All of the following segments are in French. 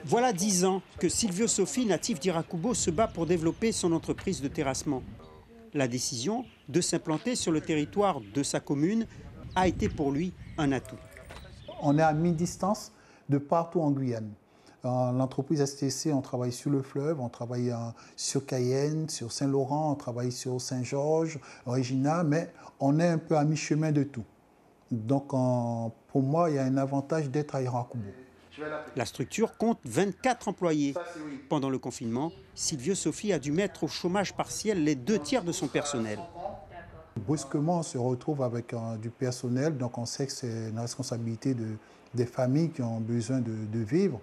Voilà 10 ans que Silvio Sofi, natif d'Irakubo, se bat pour développer son entreprise de terrassement. La décision de s'implanter sur le territoire de sa commune a été pour lui un atout. On est à mi-distance de partout en Guyane. L'entreprise STC, on travaille sur le fleuve, on travaille sur Cayenne, sur Saint-Laurent, on travaille sur Saint-Georges, Regina, mais on est un peu à mi-chemin de tout. Donc pour moi, il y a un avantage d'être à Irakubo. La structure compte 24 employés. Pendant le confinement, Silvio Sofi a dû mettre au chômage partiel les 2/3 de son personnel. Brusquement, on se retrouve avec du personnel, donc on sait que c'est une responsabilité des familles qui ont besoin de vivre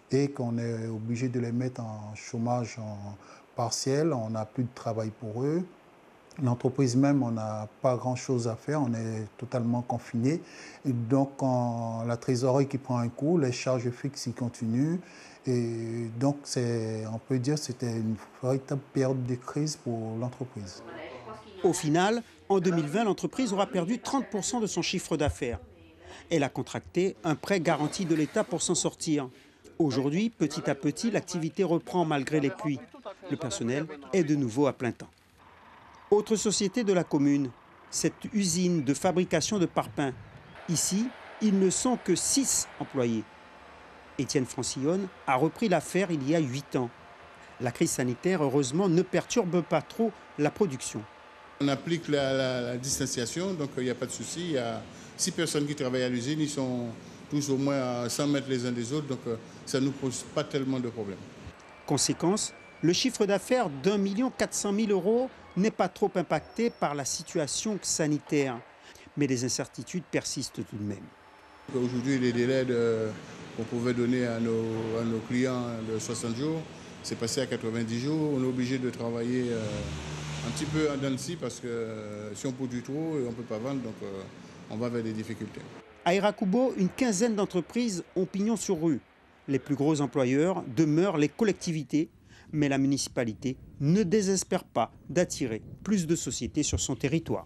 et qu'on est obligé de les mettre en chômage partiel, on n'a plus de travail pour eux. L'entreprise même, on n'a pas grand-chose à faire, on est totalement confiné. Et donc, la trésorerie qui prend un coup, les charges fixes qui continuent. Et donc, on peut dire que c'était une véritable période de crise pour l'entreprise. Au final, en 2020, l'entreprise aura perdu 30% de son chiffre d'affaires. Elle a contracté un prêt garanti de l'État pour s'en sortir. Aujourd'hui, petit à petit, l'activité reprend malgré les pluies. Le personnel est de nouveau à plein temps. Autre société de la commune, cette usine de fabrication de parpaings. Ici, ils ne sont que 6 employés. Étienne Francillonne a repris l'affaire il y a 8 ans. La crise sanitaire, heureusement, ne perturbe pas trop la production. On applique la distanciation, donc il n'y a pas de souci. Il y a 6 personnes qui travaillent à l'usine, ils sont tous au moins à 100 mètres les uns des autres, donc ça ne nous pose pas tellement de problèmes. Conséquence, le chiffre d'affaires d'1 400 000 € n'est pas trop impacté par la situation sanitaire. Mais les incertitudes persistent tout de même. Aujourd'hui, les délais qu'on pouvait donner à nos clients de 60 jours, c'est passé à 90 jours. On est obligé de travailler un petit peu en dents de scie parce que si on produit trop, on ne peut pas vendre, donc on va vers des difficultés. À Irakubo, une quinzaine d'entreprises ont pignon sur rue. Les plus gros employeurs demeurent les collectivités, mais la municipalité ne désespère pas d'attirer plus de sociétés sur son territoire.